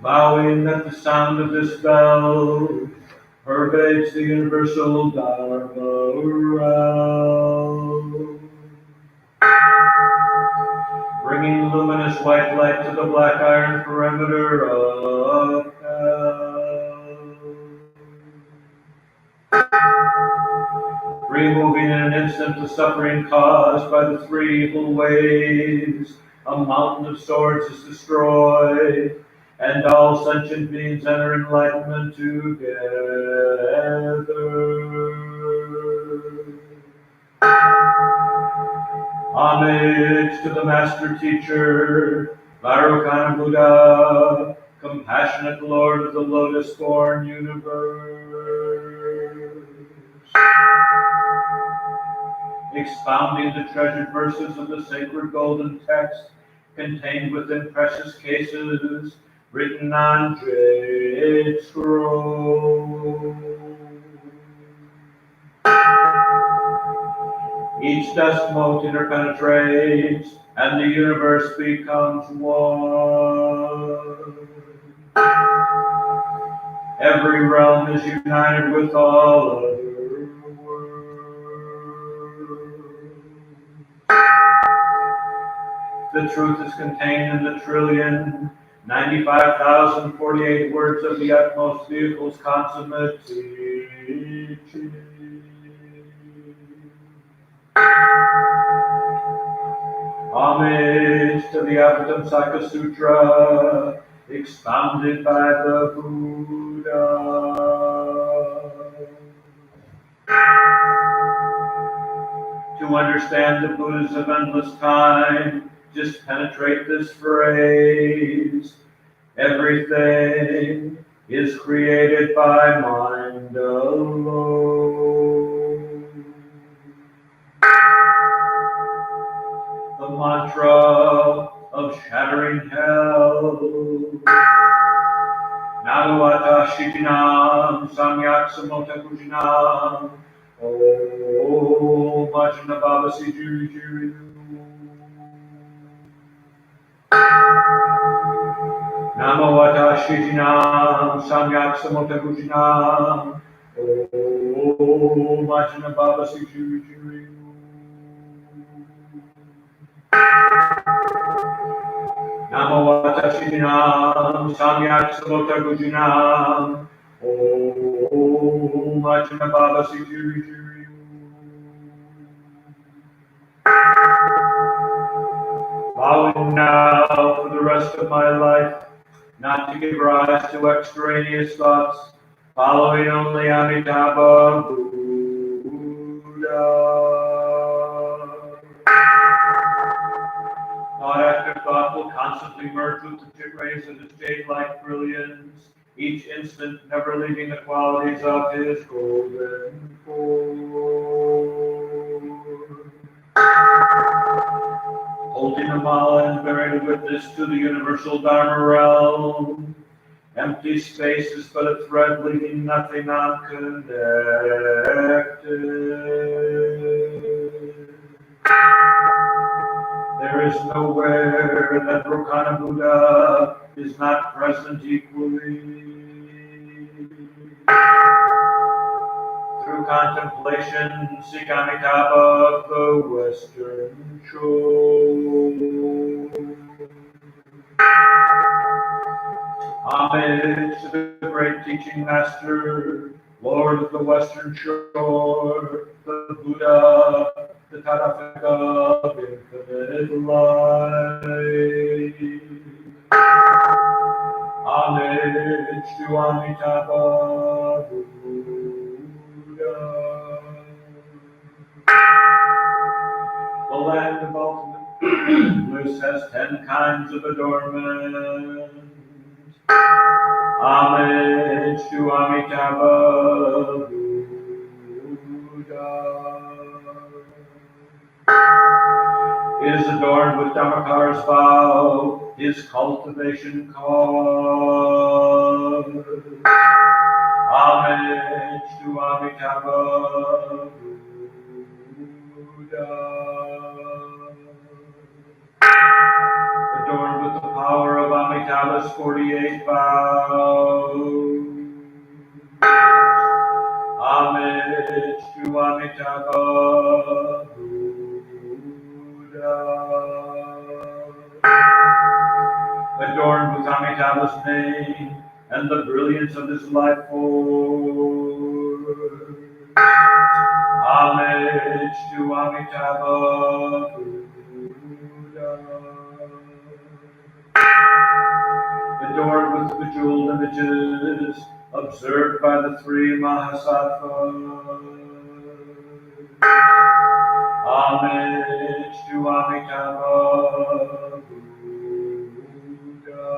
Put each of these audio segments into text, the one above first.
Vowing that the sound of this bell pervades the universal Dharma realm, bringing luminous white light to the black iron perimeter of hell, removing in an instant the suffering caused by the three evil waves. A mountain of swords is destroyed, and all sentient beings enter enlightenment together. Homage to the Master Teacher, Vairocana Buddha, compassionate Lord of the Lotus-born universe, expounding the treasured verses of the sacred golden text contained within precious cases, written on jade scrolls. Each dust mote interpenetrates, and the universe becomes one. Every realm is united with all other worlds. The truth is contained in the 1,095,048 words of the utmost vehicle's consummate teaching. Homage to the Avatamsaka Sutra, expounded by the Buddha. To understand the Buddhas of endless time, just penetrate this phrase. Everything is created by mind alone. The mantra of shattering hell. Naruata Shitinam Samyak Samota Kujinam. Oh, Majna Baba Sijiri Jiri. Namawata Shitinam Samyak Samota Kujinam. Oh, Majna Baba Sijiri Jiri. Namawata Shitinam Samyak Samota Kujinam. Oh, Majna Baba Sijiri Jiri. Vowing now for the rest of my life not to give rise to extraneous thoughts, following only Amitabha Buddha. Thought after thought will constantly merge with the rays of his jade-like brilliance, each instant never leaving the qualities of his golden form. Holding the mala and bearing witness to the universal Dharma realm, empty space is but a thread leading nothing unconnected. There is nowhere that Rokana Buddha is not present equally. Through contemplation, seek Amitabha of the Western Shore. Homage to the great teaching master, Lord of the Western Shore, the Buddha, the Tathagata of infinite light. Homage to Amitabha Buddha. The land of ultimate bliss has 10 kinds of adornment. Homage to Amitabha Buddha. It is adorned with Dharmakar's vow, his cultivation cause. Homage to Amitabha Buddha. Adorned with the power of Amitabha's 48 vows. Homage to Amitabha Buddha. Adorned with Amitabha's name and the brilliance of his life force. Homage to Amitabha Buddha. Adorned with bejeweled images observed by the three Mahasattvas. Homage to Amitabha Buddha.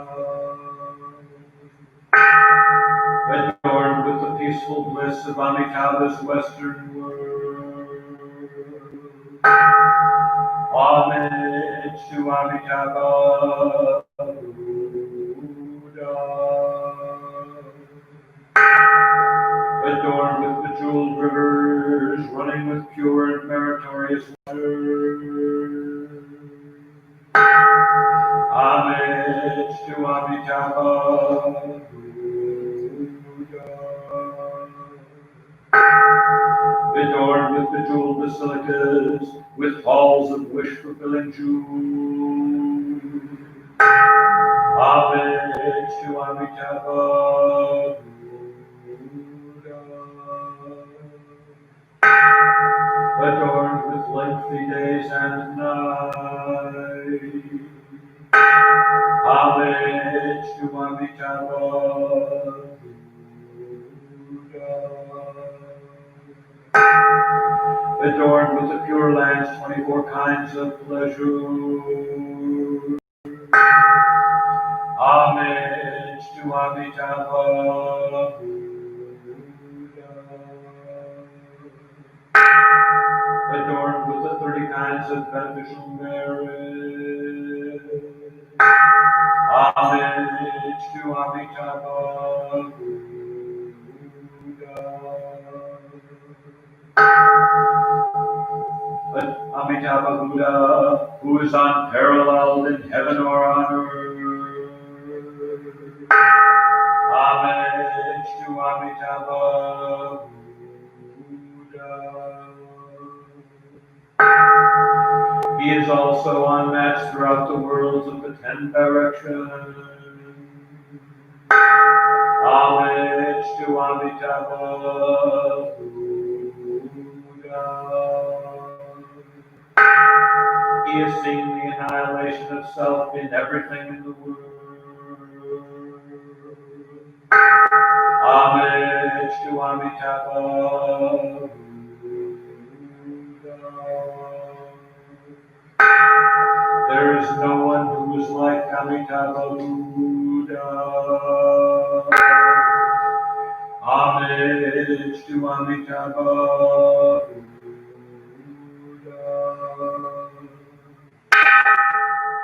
Adorned with the peaceful bliss of Amitabha's Western world. Homage to Amitabha Buddha. Adorned with bejeweled rivers running with pure and meritorious water. Homage to Amitabha Buddha. Adorned with bejeweled basilicas, with halls of wish-fulfilling jewels. Homage to Amitabha Buddha. Adorned with lengthy days and nights. Homage to Amitabha Buddha. Adorned with the Pure Land's 24 kinds of pleasure. Homage to Amitabha Buddha. Adorned with the 30 kinds of beneficial merit. Homage to Amitabha Buddha. Amitabha Buddha, who is unparalleled in heaven or on earth. Homage to Amitabha Buddha. He is also unmatched throughout the worlds of the 10 directions. Homage to Amitabha Buddha. He has seen the annihilation of self in everything in the world. Homage to Amitabha Buddha. There is no one who is like Amitabha Buddha. Homage to Amitabha Buddha.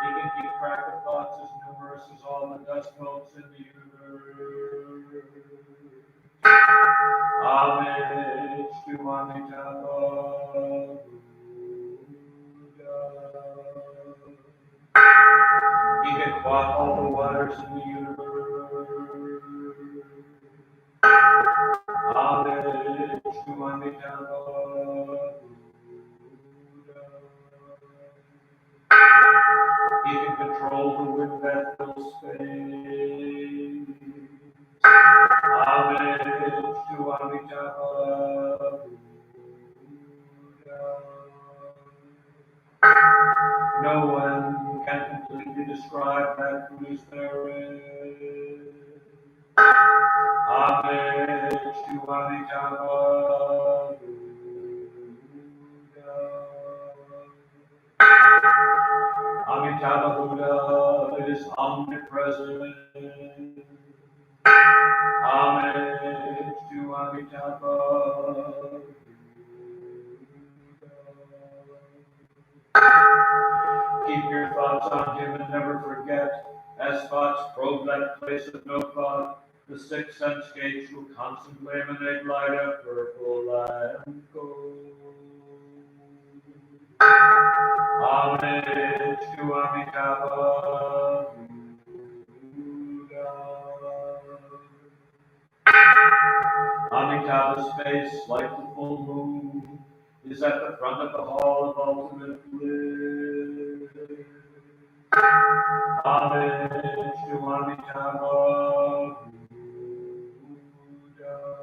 He can keep track of thoughts as numerous as all the dust motes in the universe. Homage to Amitabha Buddha. He can quaff all the waters in the universe. Homage to Amitabha Buddha. He can control the wind that fills space. Homage to Amitabha Buddha. No one can completely describe that Buddha's merit. Homage to Amitabha Buddha. Amitabha Buddha is omnipresent. Homage to Amitabha Buddha. Keep your thoughts on him and never forget, as thoughts probe that place of no thought, the 6 sense gates will constantly emanate light of purple and gold. Homage to Amitabha face like the full moon is at the front of the hall of ultimate bliss. Homage to Amitabha Buddha.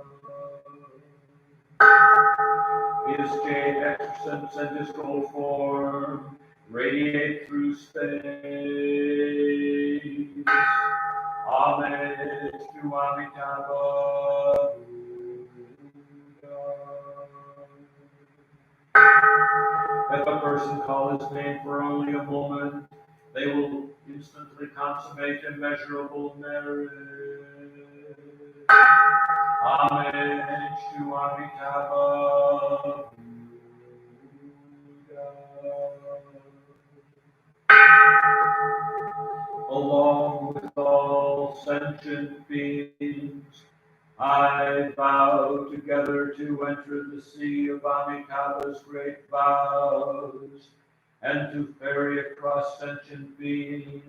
His jade excrescence and his gold form radiate through space. Homage to Amitabha Buddha. If a person call his name for only a moment, they will instantly consummate immeasurable merit. Homage to Amitabha Buddha. Along with all sentient beings, I vow together to enter the sea of Amitabha's great vows and to ferry across sentient beings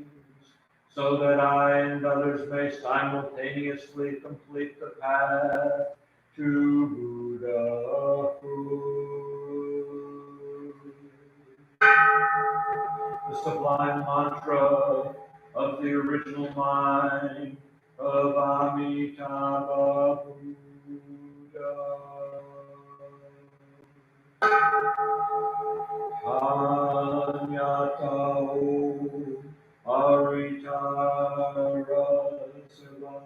so that I and others may simultaneously complete the path to Buddhahood. The sublime mantra of the original mind of Amitabha Buddha. Anyatao Aritara Savaha.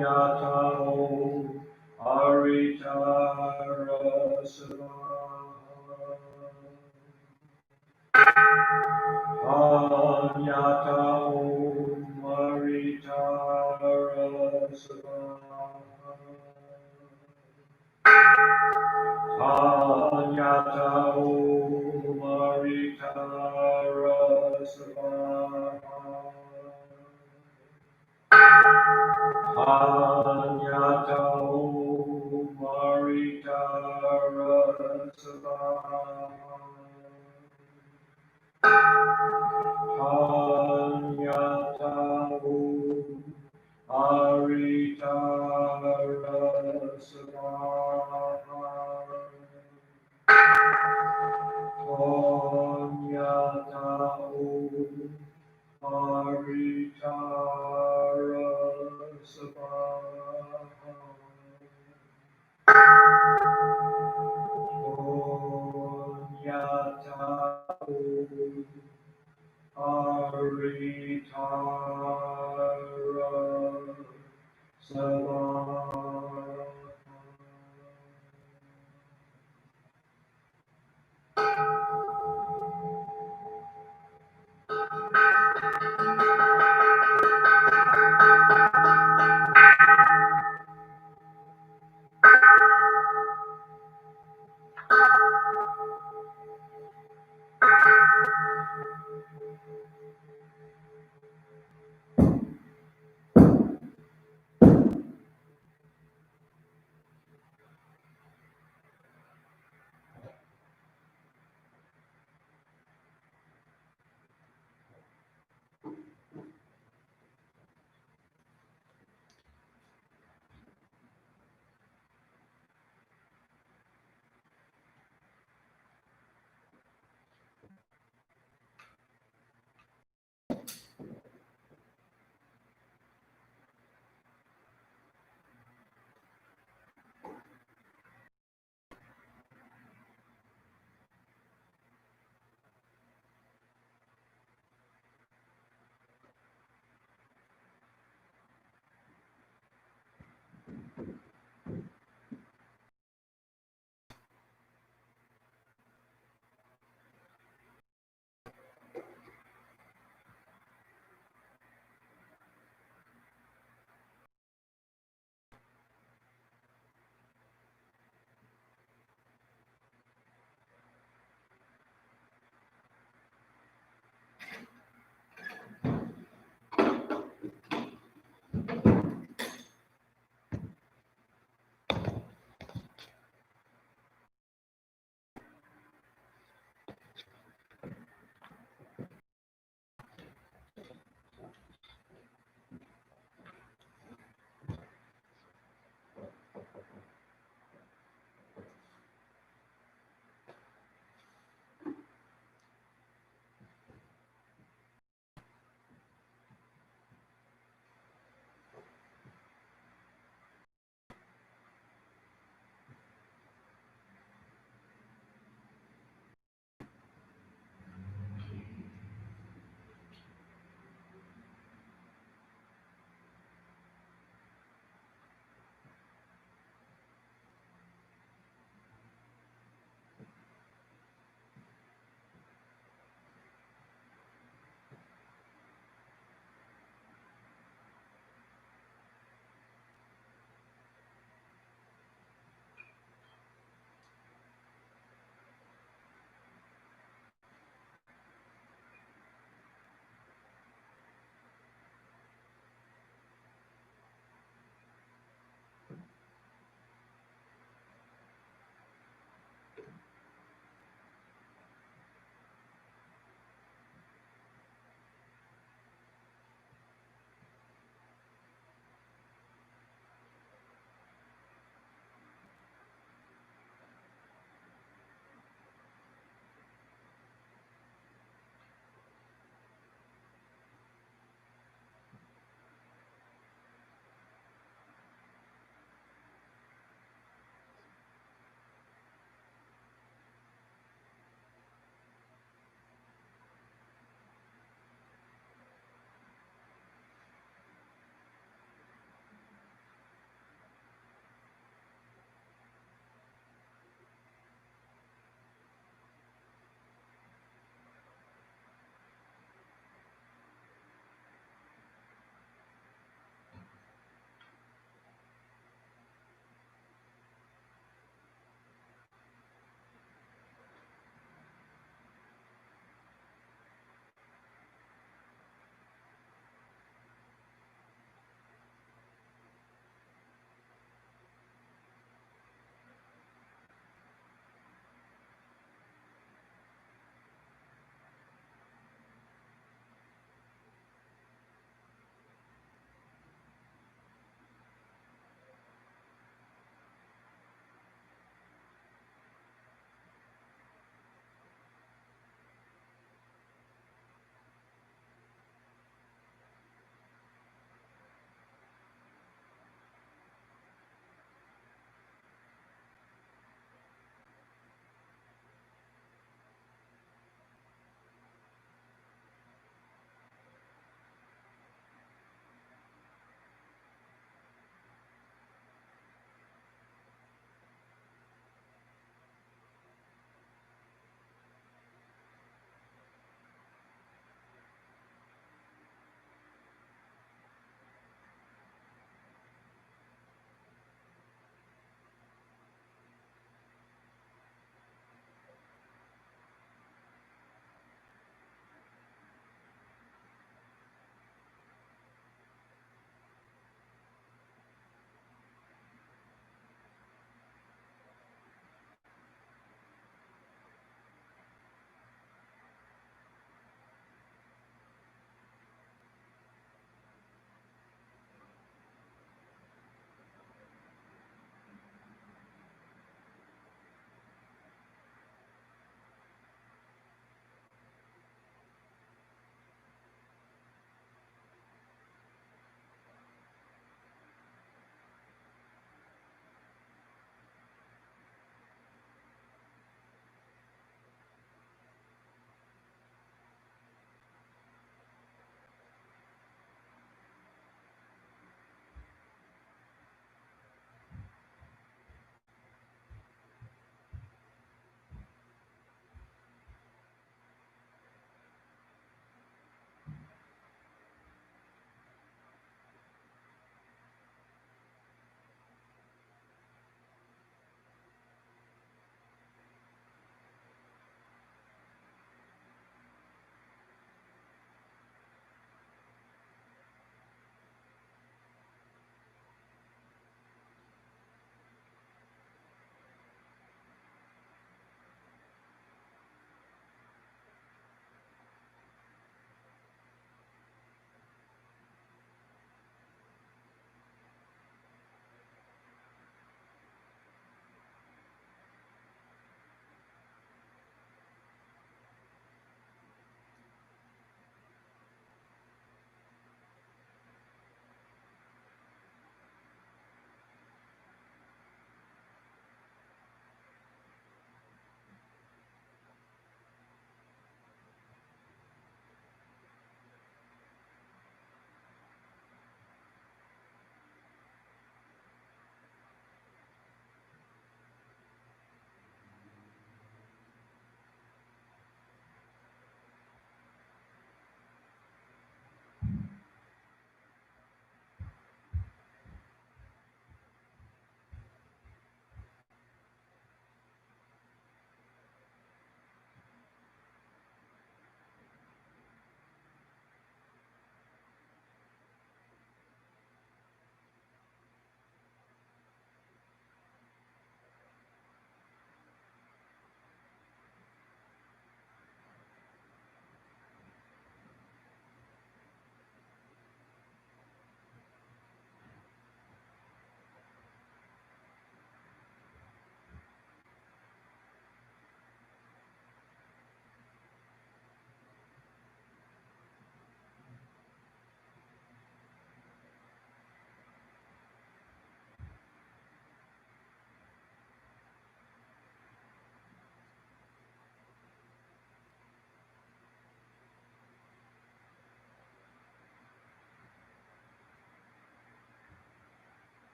Anyatao Aritara Savaha. Anyatao Aritara Savaha. Anyatao Maritara Savaha. Anyatao Maritara Savaha. Anyatao Aritara Savaha. Anyatao Aritara Savaha. Anyatao Aritara Savaha.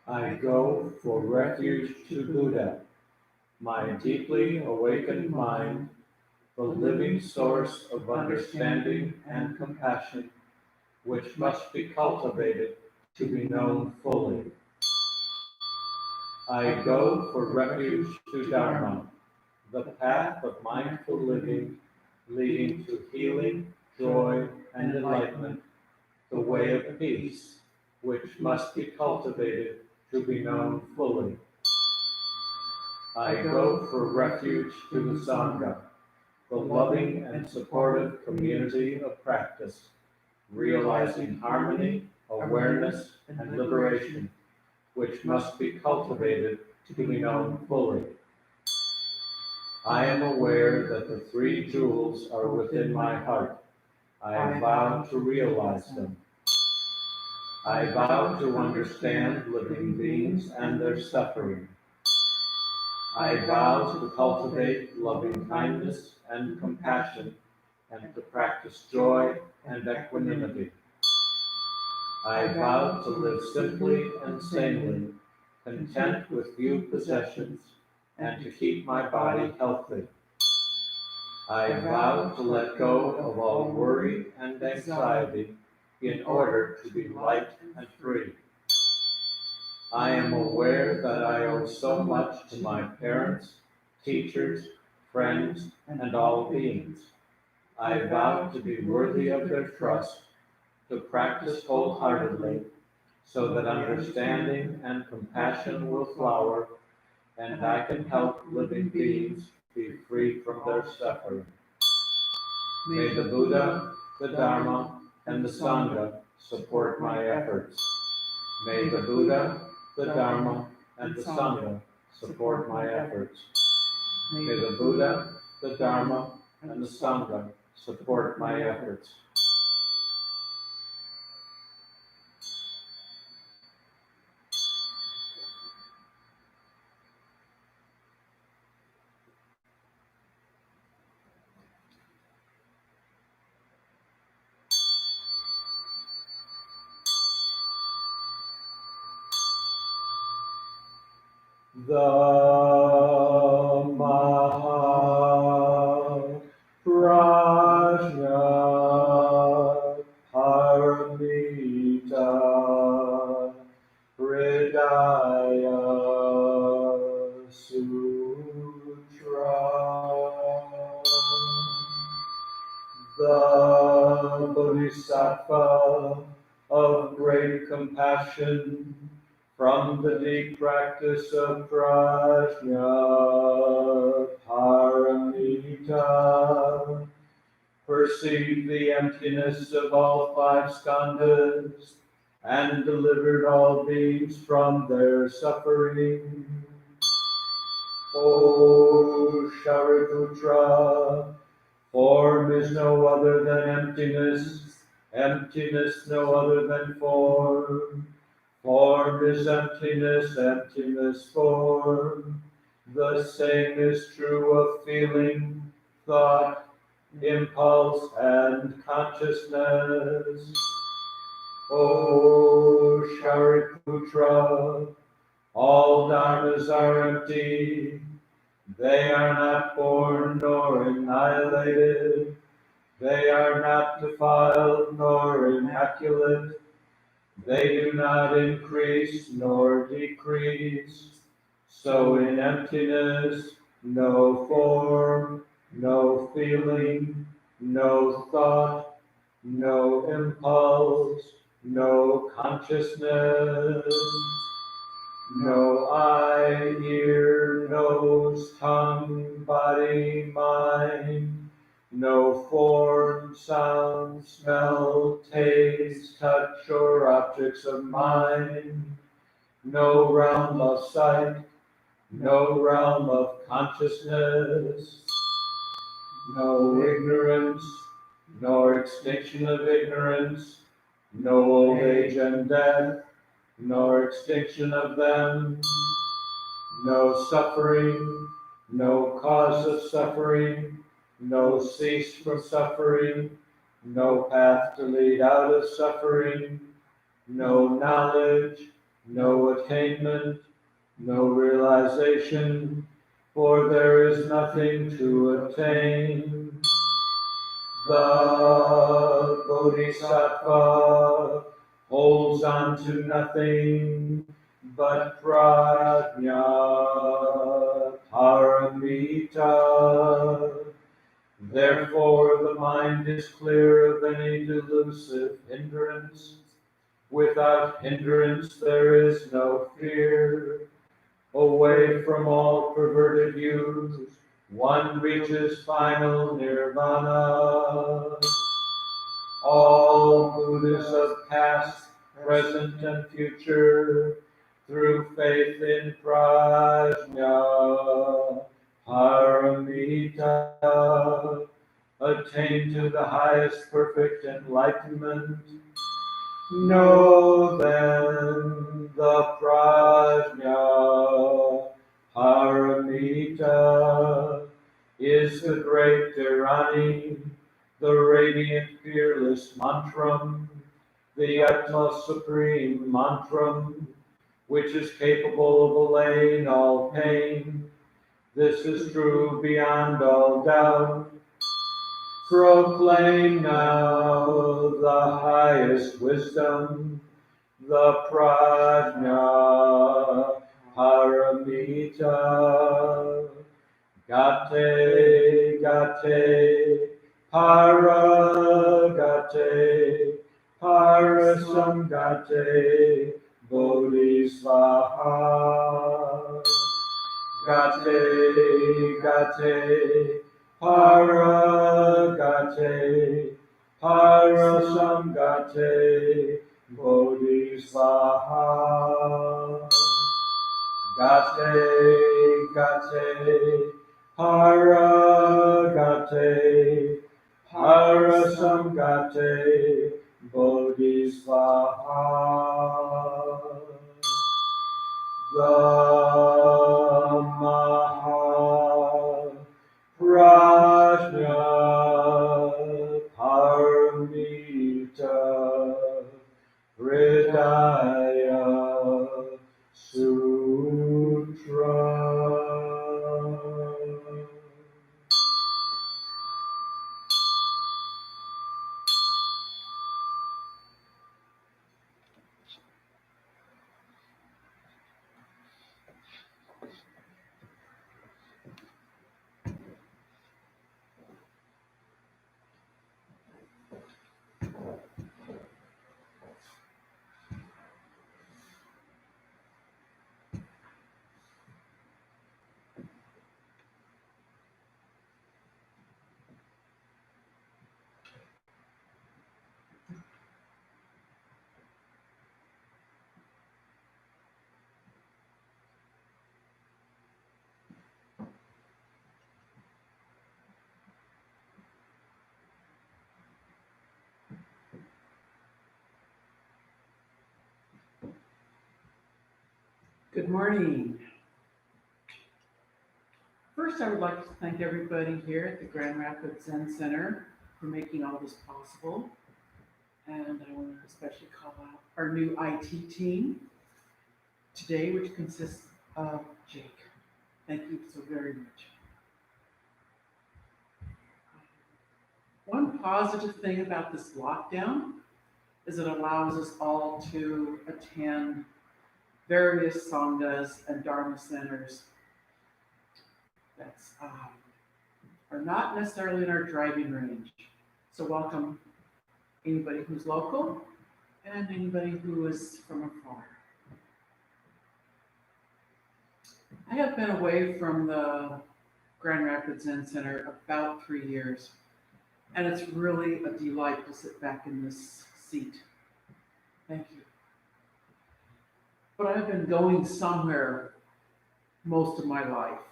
I go for refuge to Buddha, my deeply awakened mind, the living source of understanding and compassion, which must be cultivated to be known fully. I go for refuge to Dharma, the path of mindful living, leading to healing, joy, and enlightenment, the way of peace, which must be cultivated to be known fully. I go for refuge to the Sangha, the loving and supportive community of practice, realizing harmony, awareness, and liberation, which must be cultivated to be known fully. I am aware that the three jewels are within my heart. I vow to realize them. I vow to understand living beings and their suffering. I vow to cultivate loving kindness and compassion and to practice joy and equanimity. I vow to live simply and sanely, content with few possessions, and to keep my body healthy. I vow to let go of all worry and anxiety in order to be light and free. I am aware that I owe so much to my parents, teachers, friends, and all beings. I vow to be worthy of their trust, to practice wholeheartedly, so that understanding and compassion will flower, and I can help living beings be free from their suffering. May the Buddha, the Dharma, and the Sangha support my efforts. May the Buddha, the Dharma, and the Sangha support my efforts. May the Buddha, the Dharma, and the Sangha support my efforts. The Maha Prajna Paramita Hridaya Sutra. The Bodhisattva of great compassion, from the deep practice of prajna paramita, perceived the emptiness of all five skandhas and delivered all beings from their suffering. O Shariputra, form is no other than emptiness, emptiness no other than form. Form is emptiness, emptiness form. The same is true of feeling, thought, impulse, and consciousness. O Shariputra, all dharmas are empty. They are not born nor annihilated. They are not defiled nor immaculate. They do not increase nor decrease. So in emptiness, no form, no feeling, no thought, no impulse, no consciousness, no eye, ear, nose, tongue, body, mind, no form, sound, smell, taste, touch, or objects of mind, no realm of sight, no realm of consciousness, no ignorance, nor extinction of ignorance, no old age and death, nor extinction of them, no suffering, no cause of suffering, no cease from suffering, no path to lead out of suffering, no knowledge, no attainment, no realization, for there is nothing to attain. The Bodhisattva holds on to nothing but prajna paramita. Therefore the mind is clear of any delusive hindrance. Without hindrance there is no fear. Away from all perverted views, one reaches final nirvana. All Buddhas of past, present, and future, through faith in prajna paramita, attain to the highest perfect enlightenment. Know then the prajna paramita is the great Dharani, the radiant fearless mantram, the utmost supreme mantram, which is capable of allaying all pain. This is true beyond all doubt. Proclaim now the highest wisdom, the prajna paramita. Gate, gate, para gate, parasamgate, bodhisvaha. Gate, gate, para gate, parasamgate, bodhisvaha. Gate, gate, Paragate, Parasamgate, Bodhisvaha. The Maha Prajna Paramita Hridaya Sutra. Good morning. First, I would like to thank everybody here at the Grand Rapids Zen Center for making all this possible. And I want to especially call out our new IT team today, which consists of Jake. Thank you so very much. One positive thing about this lockdown is it allows us all to attend various sanghas and dharma centers that are not necessarily in our driving range. So welcome anybody who's local and anybody who is from afar. I have been away from the Grand Rapids Zen Center about 3 years, and it's really a delight to sit back in this seat. Thank you. But I've been going somewhere most of my life.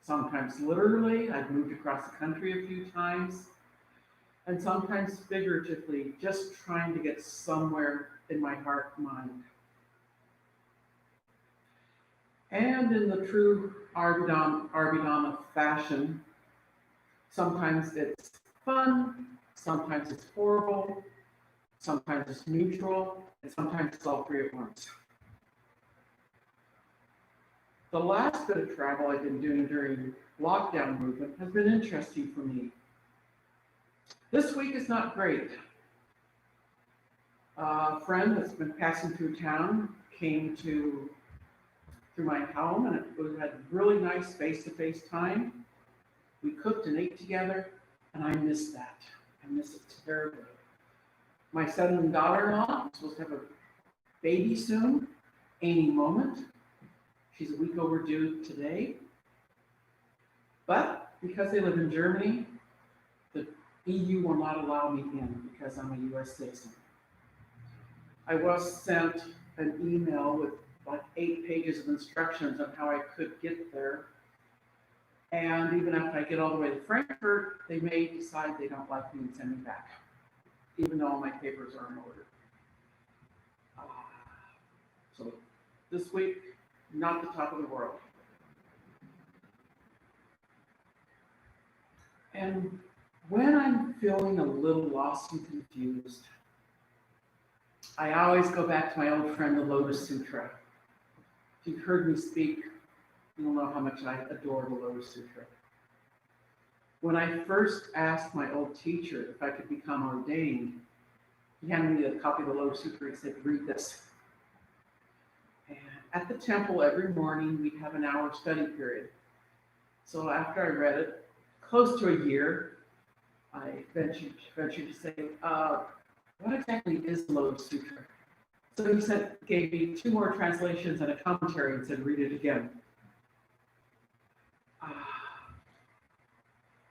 Sometimes literally, I've moved across the country a few times, and sometimes figuratively, just trying to get somewhere in my heart and mind. And in the true Abhidhamma fashion, sometimes it's fun, sometimes it's horrible, sometimes it's neutral, and sometimes it's all three at once. The last bit of travel I've been doing during lockdown movement has been interesting for me. This week is not great. A friend that's been passing through town came through my home, and we had really nice face-to-face time. We cooked and ate together, and I miss that. I miss it terribly. My son and daughter-in-law are supposed to have a baby soon, any moment. She's a week overdue today. But because they live in Germany, the EU will not allow me in because I'm a US citizen. I was sent an email with like 8 pages of instructions on how I could get there. And even after I get all the way to Frankfurt, they may decide they don't like me and send me back, even though all my papers are in order. So this week, not the top of the world. And when I'm feeling a little lost and confused, I always go back to my old friend, the Lotus Sutra. If you've heard me speak, you'll know how much I adore the Lotus Sutra. When I first asked my old teacher if I could become ordained, he handed me a copy of the Lotus Sutra. He said, read this. And at the temple every morning, we have an hour study period. So after I read it, close to a year, I ventured to say, what exactly is the Lotus Sutra? So he gave me 2 more translations and a commentary and said, read it again.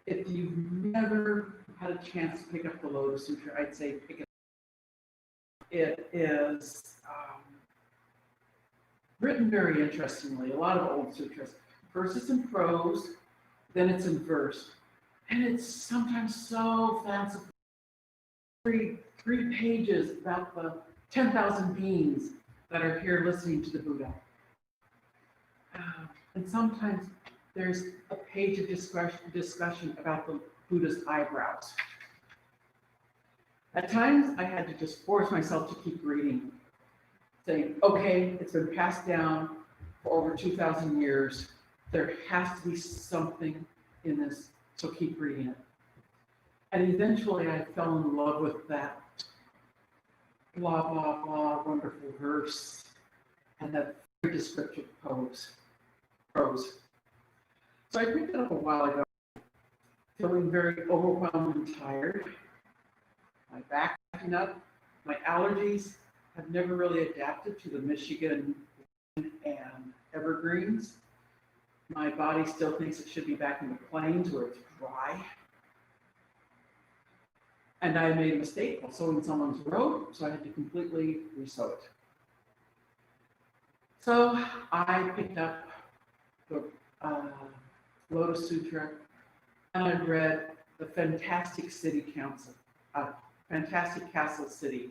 If you've never had a chance to pick up the Lotus Sutra, I'd say pick it up. It is written very interestingly, a lot of old sutras. First it's in prose, then it's in verse. And it's sometimes so fanciful. 3 pages about the 10,000 beings that are here listening to the Buddha. And sometimes there's a page of discussion about the Buddha's eyebrows. At times, I had to just force myself to keep reading, saying, okay, it's been passed down for over 2,000 years. There has to be something in this, so keep reading it. And eventually I fell in love with that blah, blah, blah, wonderful verse and that very descriptive prose. So I picked it up a while ago, feeling very overwhelmed and tired. My back acting up, my allergies have never really adapted to the Michigan and evergreens. My body still thinks it should be back in the plains where it's dry. And I made a mistake while sewing someone's robe, so I had to completely resew it. So I picked up the Lotus Sutra, and I read the Fantastic Castle City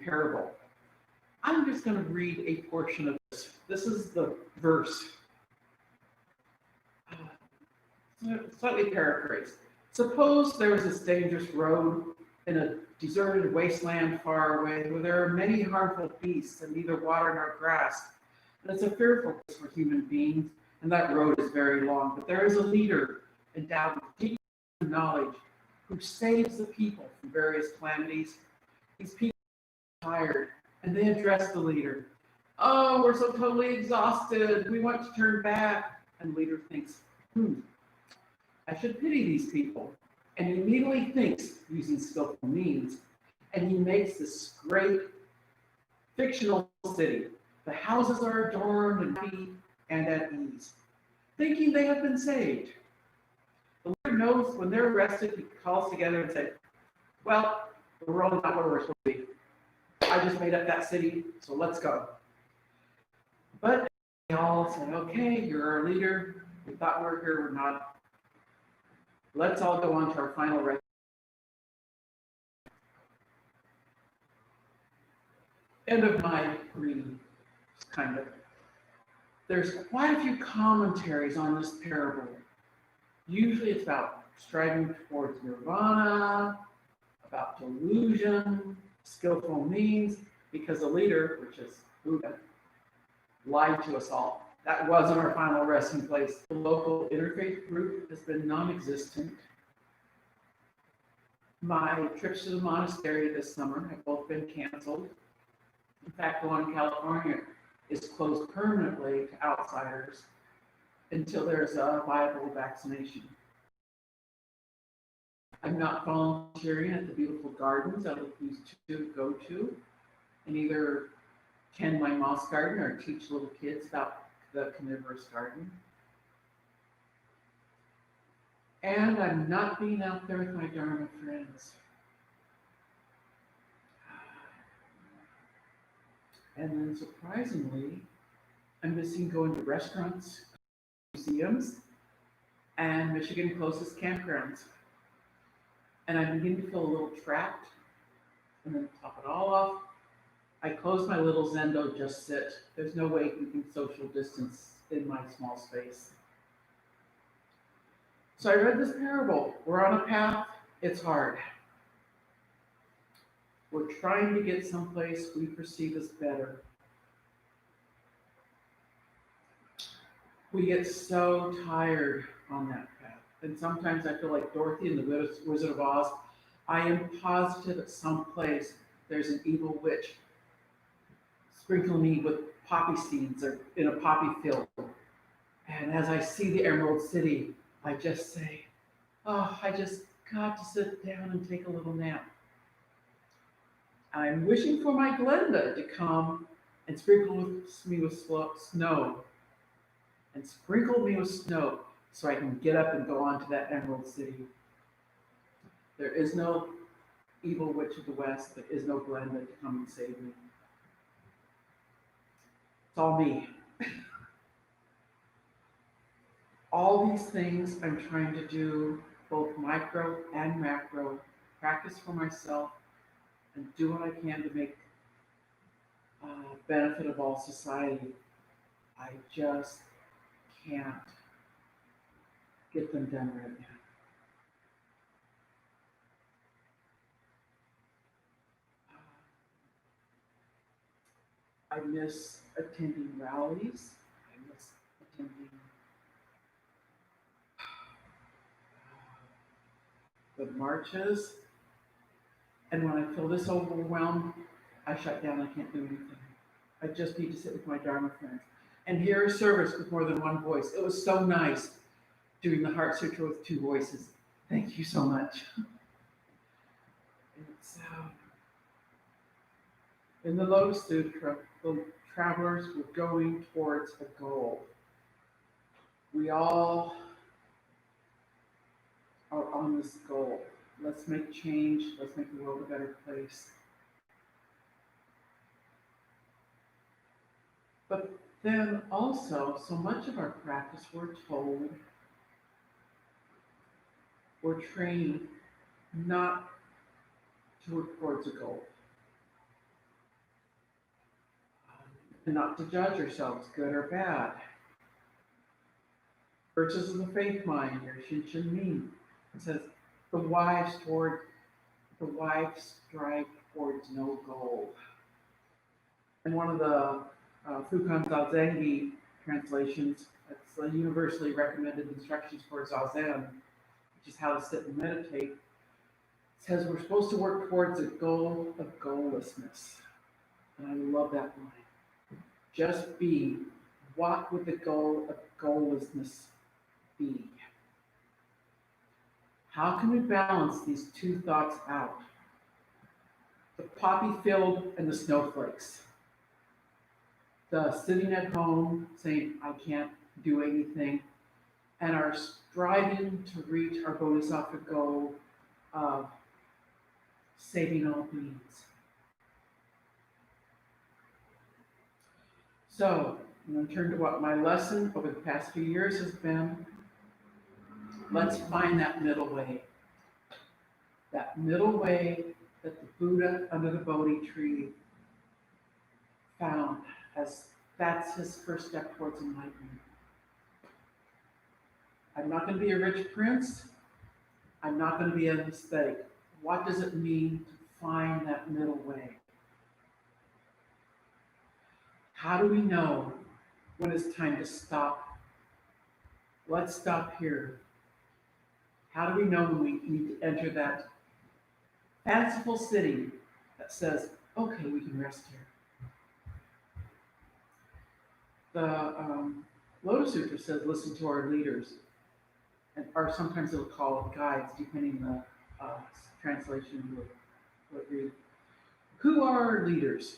parable. I'm just going to read a portion of this. This is the verse. Slightly paraphrased. Suppose there was this dangerous road in a deserted wasteland far away where there are many harmful beasts and neither water nor grass. And it's a fearful place for human beings, and that road is very long. But there is a leader endowed with deep knowledge who saves the people from various calamities. These people are tired, and they address the leader. Oh, we're so totally exhausted. We want to turn back. And the leader thinks, I should pity these people. And he immediately thinks, using skillful means, and he makes this great fictional city. The houses are adorned and happy and at ease, thinking they have been saved. The Lord knows when they're arrested, he calls together and says, well, we're all not where we're supposed to be. I just made up that city, so let's go. But they all said, okay, you're our leader. We thought we were here, we're not. Let's all go on to our final record. End of my reading, kind of. There's quite a few commentaries on this parable. Usually it's about striving towards nirvana, about delusion, skillful means, because the leader, which is Buddha, lied to us all. That wasn't our final resting place. The local interfaith group has been non-existent. My trips to the monastery this summer have both been canceled. In fact, the one in California is closed permanently to outsiders until there's a viable vaccination. I'm not volunteering at the beautiful gardens I used to go to, and either tend my moss garden or teach little kids about the carnivorous garden. And I'm not being out there with my Dharma friends. And then surprisingly, I'm missing going to restaurants, museums, and Michigan closest campgrounds. And I'm beginning to feel a little trapped. And then to top it all off, I closed my little Zendo Just Sit. There's no way we can social distance in my small space. So I read this parable. We're on a path, it's hard. We're trying to get someplace we perceive as better. We get so tired on that path. And sometimes I feel like Dorothy in the Wizard of Oz. I am positive at some place there's an evil witch sprinkling me with poppy seeds or in a poppy field. And as I see the Emerald City, I just say, oh, I just got to sit down and take a little nap. I'm wishing for my Glenda to come and sprinkle me with snow. And sprinkle me with snow so I can get up and go on to that Emerald City. There is no evil witch of the West. There is no Glenda to come and save me. It's all me. All these things I'm trying to do, both micro and macro, practice for myself, and do what I can to make benefit of all society. I just can't get them done right now. I miss attending rallies. I miss attending the marches. And when I feel this overwhelmed, I shut down. I can't do anything. I just need to sit with my Dharma friends and hear a service with more than one voice. It was so nice doing the Heart Sutra with two voices. Thank you so much. It's, in the Lotus Sutra, the travelers were going towards a goal. We all are on this goal. Let's make change. Let's make the world a better place. But then also, so much of our practice, we're told, we're trained not to work towards a goal. And not to judge ourselves, good or bad. Virtues of the Faith Mind, or Shin Min, it says, the wives strive towards no goal. And one of the Fukan Zazengi translations, it's the universally recommended instructions for Zazen, which is how to sit and meditate, says we're supposed to work towards a goal of goallessness. And I love that line. Just be. What would the goal of goallessness be? How can we balance these two thoughts out? The poppy field and the snowflakes. The sitting at home saying, I can't do anything, and our striving to reach our bodhisattva goal of saving all beings. So, I'm going to turn to what my lesson over the past few years has been. Let's find that middle way. That middle way that the Buddha under the Bodhi tree found, as that's his first step towards enlightenment. I'm not going to be a rich prince. I'm not going to be a mistake. What does it mean to find that middle way? How do we know when it's time to stop. Let's stop here. How do we know when we need to enter that fanciful city that says, okay, we can rest here? The Lotus Sutra says, listen to our leaders, and or sometimes it'll call it guides, depending on the translation you would read. Who are our leaders?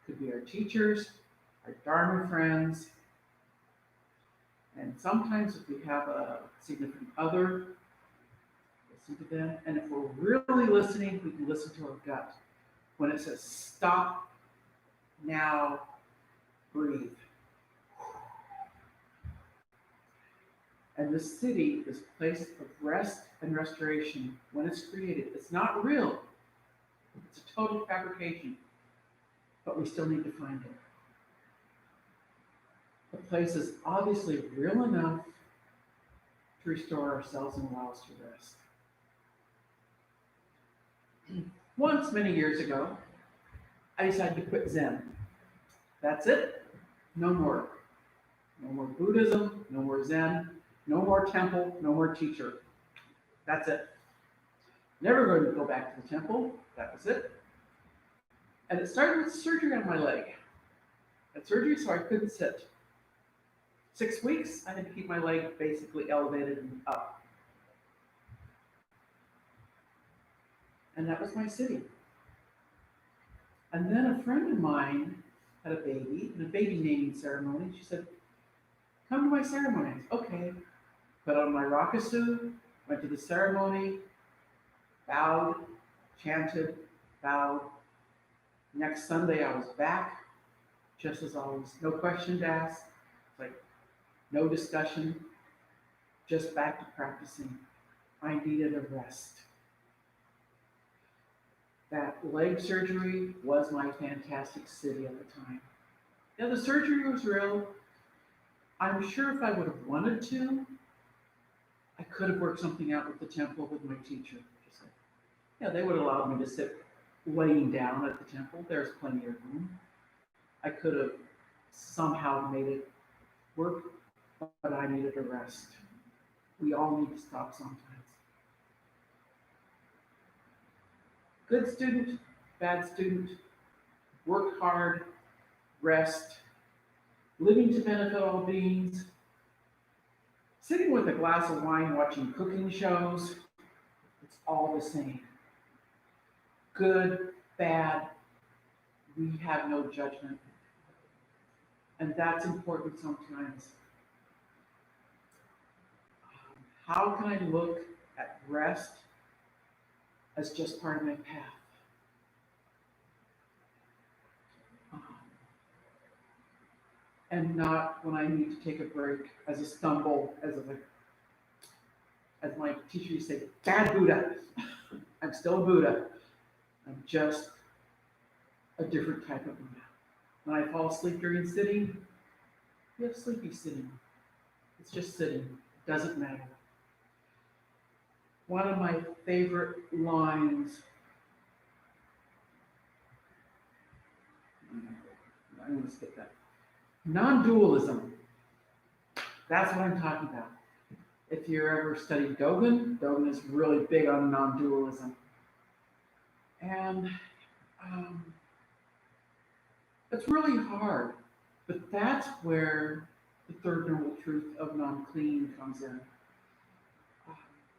Could be our teachers, our Dharma friends, and sometimes if we have a significant other, listen to them. And if we're really listening, we can listen to our gut. When it says stop, now, breathe. And this city, this place of rest and restoration, when it's created, it's not real. It's a total fabrication. But we still need to find it. The place is obviously real enough to restore ourselves and allow us to rest. Once, many years ago, I decided to quit Zen. That's it. No more. No more Buddhism, no more Zen, no more temple, no more teacher. That's it. Never going to go back to the temple. That was it. And it started with surgery on my leg. I had surgery so I couldn't sit. 6 weeks, I had to keep my leg basically elevated and up. And that was my city. And then a friend of mine had a baby, and a baby naming ceremony. She said, come to my ceremony. Okay. Put on my rakusu, went to the ceremony, bowed, chanted, bowed. Next Sunday I was back, just as always. No questions asked, like no discussion, just back to practicing. I needed a rest. That leg surgery was my fantastic city at the time. Now the surgery was real. I'm sure if I would have wanted to, I could have worked something out with the temple with my teacher. Just like, yeah, they would allow me to sit laying down at the temple. There's plenty of room. I could have somehow made it work, but I needed a rest. We all need to stop sometimes. Good student, bad student, work hard, rest, living to benefit all beings, sitting with a glass of wine watching cooking shows, it's all the same. Good, bad, we have no judgment. And that's important sometimes. How can I look at rest as just part of my path? And not when I need to take a break as a stumble, as my teacher used to say, bad Buddha. I'm still a Buddha. I'm just a different type of Buddha. When I fall asleep during sitting, we have sleepy sitting. It's just sitting. It doesn't matter. One of my favorite lines, I'm going to skip that. Non-dualism. That's what I'm talking about. If you ever studied Dogen, Dogen is really big on non-dualism. And it's really hard, but that's where the third noble truth of non-clinging comes in.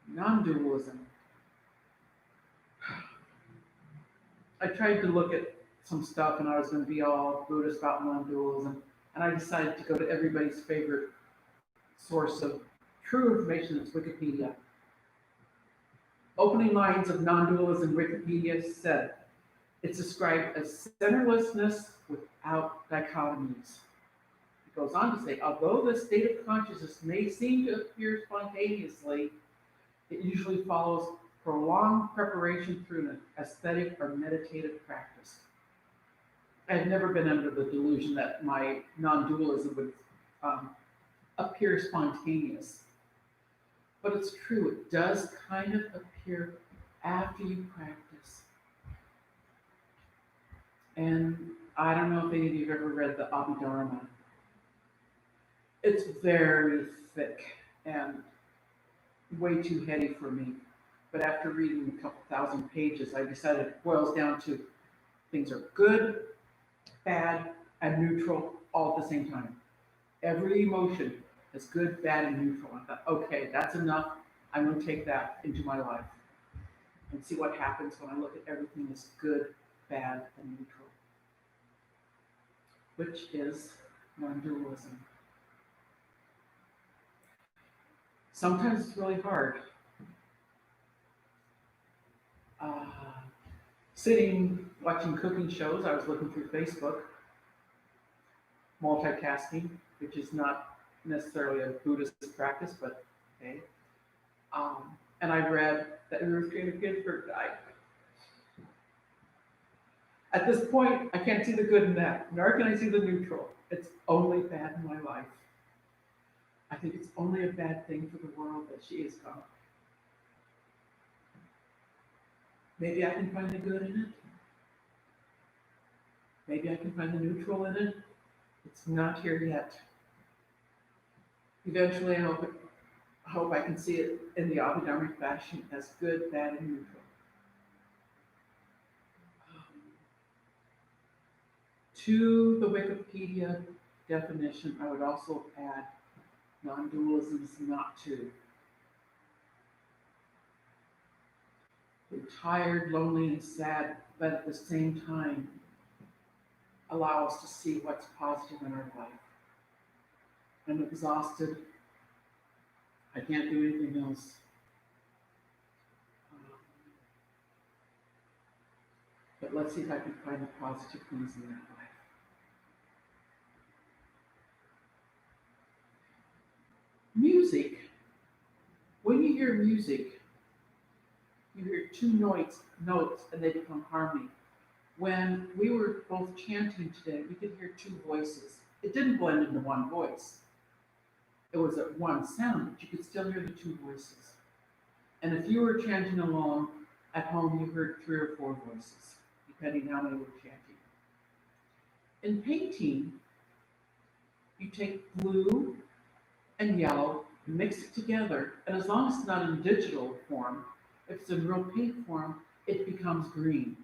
Non-dualism. I tried to look at some stuff and I was going to be all Buddhist about non-dualism, and I decided to go to everybody's favorite source of true information, that's Wikipedia. Opening lines of non-dualism Wikipedia said, it's described as centerlessness without dichotomies. It goes on to say, although the state of consciousness may seem to appear spontaneously, it usually follows prolonged preparation through an aesthetic or meditative practice. I've never been under the delusion that my non-dualism would appear spontaneous. But it's true, it does kind of appear after you practice. And I don't know if any of you have ever read the Dharma. It's very thick and way too heady for me. But after reading a couple thousand pages, I decided it boils down to things are good, bad, and neutral all at the same time. Every emotion is good, bad, and neutral. I thought, okay, that's enough. I'm going to take that into my life and see what happens when I look at everything as good, bad, and neutral, which is non-dualism. Sometimes it's really hard. Uh, Sitting watching cooking shows, I was looking through Facebook, multitasking, which is not necessarily a Buddhist practice, but okay. And I read that Ruth Bader Ginsburg died. At this point, I can't see the good in that, nor can I see the neutral. It's only bad in my life. I think it's only a bad thing for the world that she is gone. Maybe I can find the good in it. Maybe I can find the neutral in it. It's not here yet. Eventually, I hope I can see it in the Abhidharmic fashion as good, bad, and neutral. To the Wikipedia definition, I would also add non-dualism is not to. We're tired, lonely, and sad, but at the same time, allow us to see what's positive in our life. I'm exhausted. I can't do anything else. But let's see if I can find the positive things in that life. Music. When you hear music, you hear two notes, and they become harmony. When we were both chanting today, we could hear two voices. It didn't blend into one voice. It was at one sound, but you could still hear the two voices. And if you were chanting along at home, you heard 3 or 4 voices, depending how many were chanting. In painting, you take blue and yellow, mix it together, and as long as it's not in digital form, if it's in real paint form, it becomes green.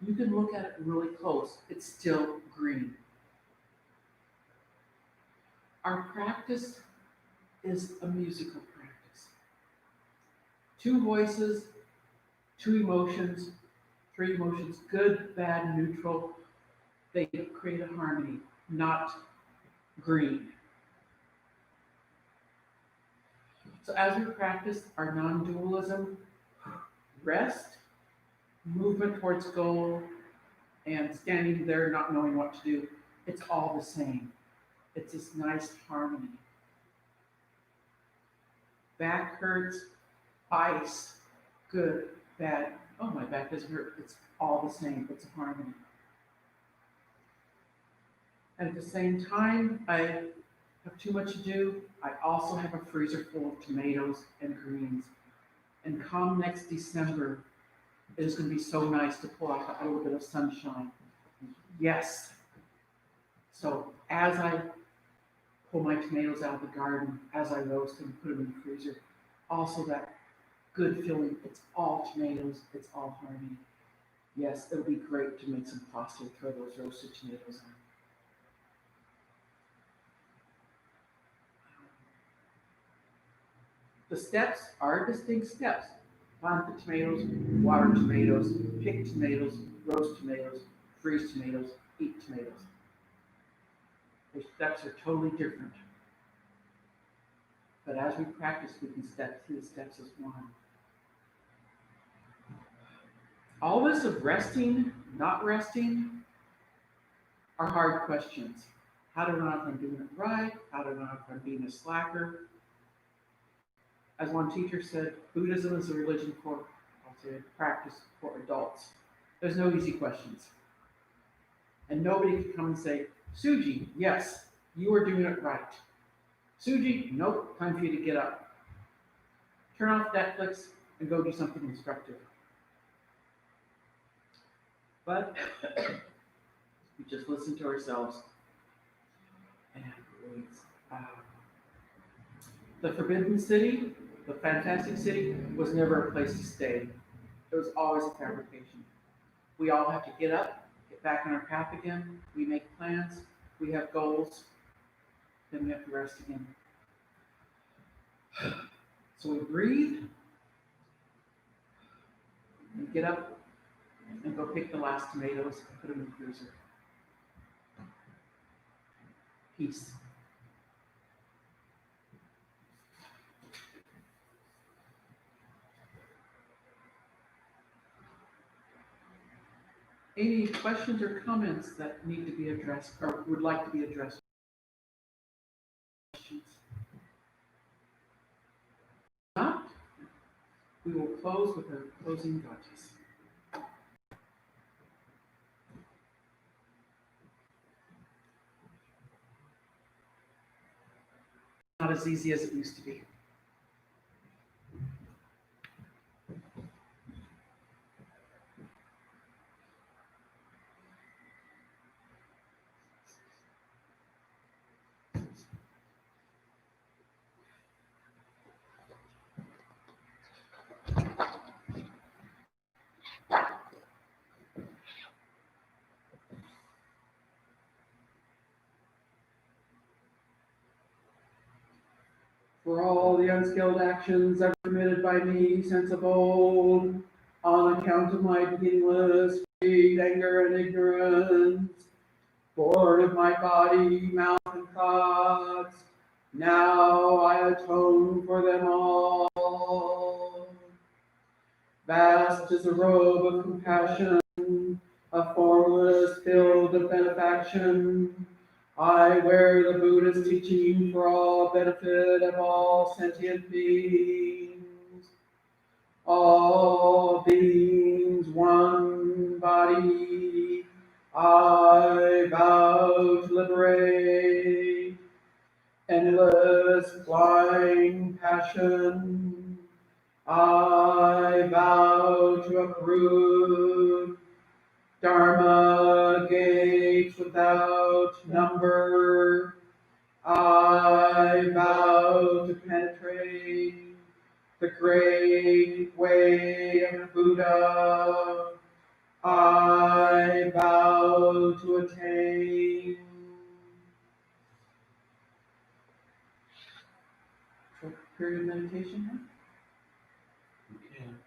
You can look at it really close, it's still green. Our practice is a musical practice. 2 voices, 2 emotions, 3 emotions, good, bad, neutral. They create a harmony, not green. So as we practice our non-dualism, rest, movement towards goal, and standing there not knowing what to do, it's all the same. It's this nice harmony. Back hurts, ice, good, bad. Oh, my back doesn't hurt. It's all the same. It's a harmony. And at the same time, I have too much to do. I also have a freezer full of tomatoes and greens. And come next December, it is going to be so nice to pull out a little bit of sunshine. Yes. So as I pull my tomatoes out of the garden, as I roast them, put them in the freezer, also that good feeling, it's all tomatoes, it's all harmony. Yes, it'll be great to make some pasta and throw those roasted tomatoes on. The steps are distinct steps. Plant the tomatoes, water tomatoes, pick tomatoes, roast tomatoes, freeze tomatoes, eat tomatoes. The steps are totally different. But as we practice, we can step through the steps as one. All this of resting, not resting, are hard questions. How do I know if I'm doing it right? How do I know if I'm being a slacker? As one teacher said, Buddhism is a religion for, I'll say, a practice for adults. There's no easy questions. And nobody can come and say, Suji, yes, you are doing it right. Suji, nope, time for you to get up. Turn off Netflix and go do something instructive. But we just listen to ourselves and release. The Forbidden City, the Fantastic City, was never a place to stay. It was always a fabrication. We all have to get up, get back on our path again. We make plans, we have goals, then we have to rest again. So we breathe and get up and go pick the last tomatoes and put them in the freezer. Peace. Any questions or comments that need to be addressed or would like to be addressed? Questions? If not, we will close with our closing gajas. Not as easy as it used to be. For all the unskilled actions ever committed by me since of old, on account of my beginningless greed, anger, and ignorance, born of my body, mouth, and thoughts, now I atone for them all. Vast is a robe of compassion, a formless field of benefaction. I wear the Buddha's teaching for all benefit of all sentient beings. All beings, one body, I vow to liberate. Endless flying passion, I vow to uproot. Dharma gates without number, I vow to penetrate. The great way of Buddha, I vow to attain. Short period of meditation, huh? You can.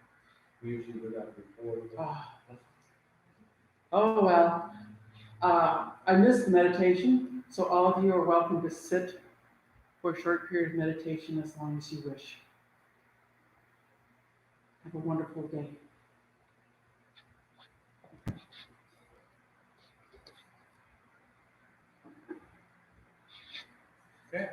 We usually do that before. Oh, well, I missed the meditation, so all of you are welcome to sit for a short period of meditation as long as you wish. Have a wonderful day. Okay.